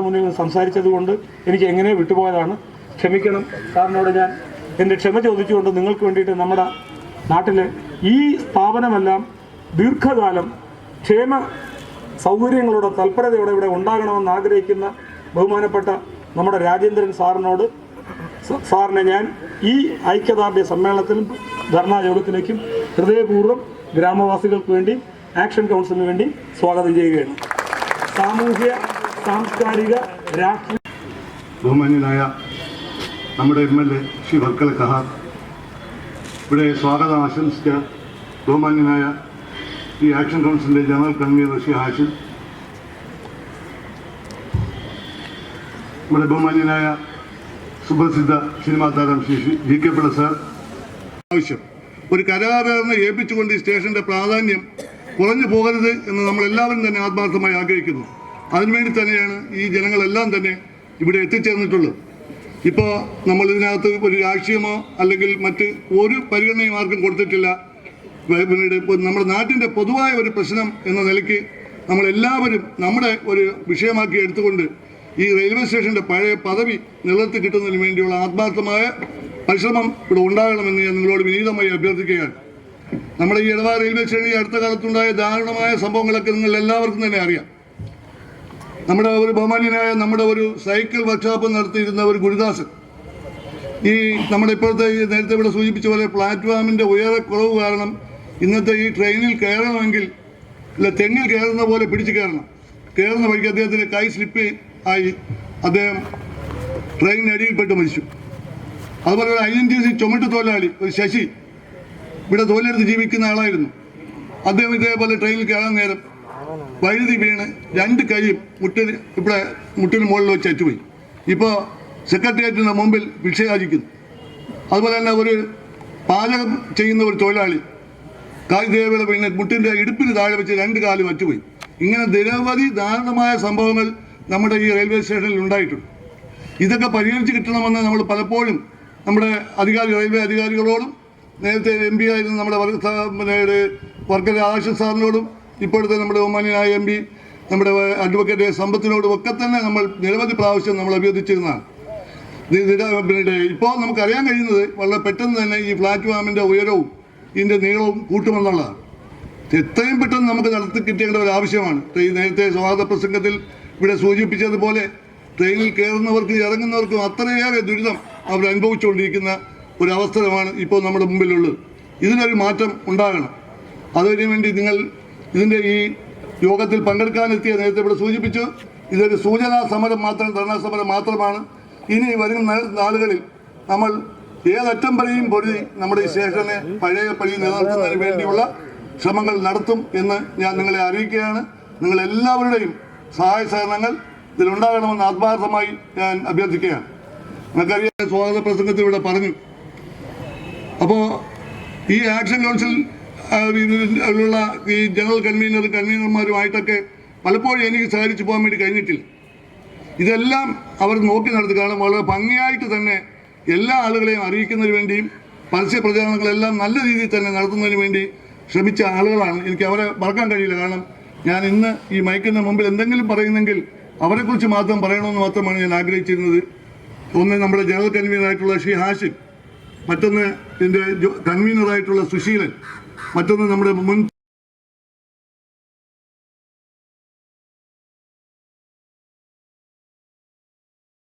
മുന്നിൽ സംസാരിച്ചത് കൊണ്ട് എനിക്ക് എങ്ങനെ വിട്ടുപോയതാണ്, ക്ഷമിക്കണം. സാറിനോട് ഞാൻ എൻ്റെ ക്ഷമ ചോദിച്ചുകൊണ്ട് നിങ്ങൾക്ക് വേണ്ടിയിട്ട് നമ്മുടെ നാട്ടിലെ ഈ സ്ഥാപനമെല്ലാം ദീർഘകാലം ക്ഷേമ സൗകര്യങ്ങളുടെ തൽപരതയോടെ ഇവിടെ ഉണ്ടാകണമെന്ന് ആഗ്രഹിക്കുന്ന ബഹുമാനപ്പെട്ട നമ്മുടെ രാജേന്ദ്രൻ സാറിനെ ഞാൻ ഈ ഐക്യദാർഢ്യ സമ്മേളനത്തിലും ധർണാ യോഗത്തിലേക്കും ഹൃദയപൂർവ്വം ഗ്രാമവാസികൾക്ക് വേണ്ടി ആക്ഷൻ കൗൺസിലിന് വേണ്ടി സ്വാഗതം ചെയ്യുകയാണ്. സാമൂഹ്യ സാംസ്കാരിക രാഷ്ട്രീയ ബഹുമാന്യനായ നമ്മുടെ MLA ശ്രീ വർക്കല കഹാർ, ഇവിടെ സ്വാഗതം ആശംസിച്ച ബഹുമാന്യനായ ഈ ആക്ഷൻ കൗൺസിലിൻ്റെ ജനറൽ കൺവീനർ ശ്രീ ഹാഷിം, നമ്മുടെ ബഹുമാന്യനായ സുപ്രസിദ്ധ സിനിമാ താരം ശ്രീ GK പിള്ള സാർ, ആവശ്യം ഒരു കരാറുകാരനെ ഏൽപ്പിച്ചുകൊണ്ട് ഈ സ്റ്റേഷൻ്റെ പ്രാധാന്യം കുറഞ്ഞു പോകരുത് എന്ന് നമ്മളെല്ലാവരും തന്നെ ആത്മാർത്ഥമായി ആഗ്രഹിക്കുന്നു. അതിനുവേണ്ടി തന്നെയാണ് ഈ ജനങ്ങളെല്ലാം തന്നെ ഇവിടെ എത്തിച്ചേർന്നിട്ടുള്ളത്. ഇപ്പോൾ നമ്മൾ ഇതിനകത്ത് ഒരു രാഷ്ട്രീയമോ അല്ലെങ്കിൽ മറ്റ് ഒരു പരിഗണനയും ആർക്കും കൊടുത്തിട്ടില്ല. പിന്നീട് നമ്മുടെ നാട്ടിൻ്റെ പൊതുവായ ഒരു പ്രശ്നം എന്ന നിലയ്ക്ക് നമ്മളെല്ലാവരും നമ്മുടെ ഒരു വിഷയമാക്കി എടുത്തുകൊണ്ട് ഈ റെയിൽവേ സ്റ്റേഷൻ്റെ പഴയ പദവി നിലനിർത്തി കിട്ടുന്നതിന് വേണ്ടിയുള്ള ആത്മാർത്ഥമായ പരിശ്രമം ഇവിടെ ഉണ്ടാകണമെന്ന് ഞാൻ നിങ്ങളോട് വിനീതമായി അഭ്യർത്ഥിക്കുകയാണ്. നമ്മുടെ ഈ ഇടവ റെയിൽവേ സ്റ്റേഷനിൽ അടുത്ത കാലത്തുണ്ടായ ദാരുണമായ സംഭവങ്ങളൊക്കെ നിങ്ങൾ എല്ലാവർക്കും തന്നെ അറിയാം. നമ്മുടെ ഒരു ബഹുമാന്യനായ നമ്മുടെ ഒരു സൈക്കിൾ വർക്ക്ഷോപ്പ് നടത്തിയിരുന്ന ഒരു ഗുരുദാസൻ, ഈ നമ്മുടെ ഇപ്പോഴത്തെ നേരത്തെ ഇവിടെ സൂചിപ്പിച്ച പോലെ പ്ലാറ്റ്ഫോമിൻ്റെ ഉയരക്കുറവ് കാരണം ഇന്നത്തെ ഈ ട്രെയിനിൽ കയറണമെങ്കിൽ തെങ്ങിൽ കയറുന്ന പോലെ പിടിച്ച് കയറുന്ന വഴിക്ക് അദ്ദേഹത്തിന് കൈ സ്ലിപ്പ് ആയി അദ്ദേഹം ട്രെയിനിനടിയിൽപ്പെട്ട് മരിച്ചു. അതുപോലെ ഒരു INTC ചുമട്ട് തൊഴിലാളി ഒരു ശശി ഇവിടെ തൊഴിലെടുത്ത് ജീവിക്കുന്ന ആളായിരുന്നു. അദ്ദേഹം ഇതേപോലെ ട്രെയിനിൽ കയറാൻ നേരം വഴുതി വീണ് 2 കൈയും മുട്ടിന് മുകളിൽ വെച്ച് അറ്റുപോയി. ഇപ്പോൾ സെക്രട്ടേറിയറ്റിന് മുമ്പിൽ ഭിക്ഷ യാചിക്കുന്നു. അതുപോലെ തന്നെ ഒരു പാചകം ചെയ്യുന്ന ഒരു തൊഴിലാളി ഇതേപോലെ വീണ് മുട്ടിൻ്റെ ഇടുപ്പിന് താഴെ വെച്ച് 2 കാലും അറ്റുപോയി. ഇങ്ങനെ നിരവധി ദാരുണമായ സംഭവങ്ങൾ നമ്മുടെ ഈ റെയിൽവേ സ്റ്റേഷനിൽ ഉണ്ടായിട്ടുണ്ട്. ഇതൊക്കെ പരിഹരിച്ച് കിട്ടണമെന്ന് നമ്മൾ പലപ്പോഴും നമ്മുടെ റെയിൽവേ അധികാരികളോടും നേരത്തെ MP ആയിരുന്ന നമ്മുടെ വർക്കല ആശിഷ് സാറിനോടും ഇപ്പോഴത്തെ നമ്മുടെ ബഹുമാന്യനായ MP നമ്മുടെ അഡ്വക്കേറ്റ് സമ്പത്തിനോടും ഒക്കെ തന്നെ നമ്മൾ നിരവധി പ്രാവശ്യം നമ്മൾ അഭ്യർത്ഥിച്ചിരുന്നതാണ്. പിന്നീട് ഇപ്പോൾ നമുക്കറിയാൻ കഴിയുന്നത് വളരെ പെട്ടെന്ന് തന്നെ ഈ പ്ലാറ്റ്ഫോമിൻ്റെ ഉയരവും ഇതിൻ്റെ നീളവും കൂട്ടുമെന്നുള്ളതാണ്. എത്രയും പെട്ടെന്ന് നമുക്ക് നടത്തി കിട്ടേണ്ട ഒരു ആവശ്യമാണ്. നേരത്തെ സ്വാഗത പ്രസംഗത്തിൽ ഇവിടെ സൂചിപ്പിച്ചതുപോലെ ട്രെയിനിൽ കയറുന്നവർക്കും ഇറങ്ങുന്നവർക്കും അത്രയേറെ ദുരിതം അവർ അനുഭവിച്ചുകൊണ്ടിരിക്കുന്ന ഒരു അവസരമാണ് ഇപ്പോൾ നമ്മുടെ മുമ്പിലുള്ളത്. ഇതിനൊരു മാറ്റം ഉണ്ടാകണം. അതിനു വേണ്ടി നിങ്ങൾ ഇതിൻ്റെ ഈ യോഗത്തിൽ പങ്കെടുക്കാനെത്തിയ നേരത്തെ ഇവിടെ സൂചിപ്പിച്ചു, ഇതൊരു സൂചനാ സമരം ധർണാ സമരം മാത്രമാണ്. ഇനി വരുന്ന നാളുകളിൽ നമ്മൾ ഏതറ്റം വരെയും പൊരുതി നമ്മുടെ ഈ സ്റ്റേഷനെ പഴയ പടി നിലനിർത്തുന്നതിന് വേണ്ടിയുള്ള ശ്രമങ്ങൾ നടത്തും എന്ന് ഞാൻ നിങ്ങളെ അറിയിക്കുകയാണ്. നിങ്ങളെല്ലാവരുടെയും സഹായ സഹകരണങ്ങൾ ഇതിലുണ്ടാകണമെന്ന് ആത്മാർത്ഥമായി ഞാൻ അഭ്യർത്ഥിക്കുകയാണ്. നമുക്കറിയാം, സ്വാഗത പ്രസംഗത്തിൽ ഇവിടെ പറഞ്ഞു. അപ്പോൾ ഈ ആക്ഷൻ കൗൺസിൽ ഉള്ള ഈ ജനറൽ കൺവീനർമാരുമായിട്ടൊക്കെ പലപ്പോഴും എനിക്ക് സഹകരിച്ചു പോകാൻ വേണ്ടി കഴിഞ്ഞിട്ടില്ല. ഇതെല്ലാം അവർ നോക്കി നടത്തി കാണും വളരെ ഭംഗിയായിട്ട് തന്നെ എല്ലാ ആളുകളെയും അറിയിക്കുന്നതിന് വേണ്ടിയും പരസ്യ പ്രചാരണങ്ങളെല്ലാം നല്ല രീതിയിൽ തന്നെ നടത്തുന്നതിന് വേണ്ടി ശ്രമിച്ച ആളുകളാണ്. എനിക്ക് അവരെ മറക്കാൻ കഴിയില്ല. കാരണം ഞാൻ ഇന്ന് ഈ മൈക്കിൻ്റെ മുമ്പിൽ എന്തെങ്കിലും പറയുന്നെങ്കിൽ അവരെക്കുറിച്ച് മാത്രം പറയണമെന്ന് മാത്രമാണ് ഞാൻ ആഗ്രഹിച്ചിരുന്നത്. ഒന്ന് നമ്മുടെ ജനറൽ കൺവീനറായിട്ടുള്ള ശ്രീ ഹാഷിം, മറ്റൊന്ന് ഇതിൻ്റെ കൺവീനറായിട്ടുള്ള സുശീലൻ, മറ്റൊന്ന് നമ്മുടെ മുൻ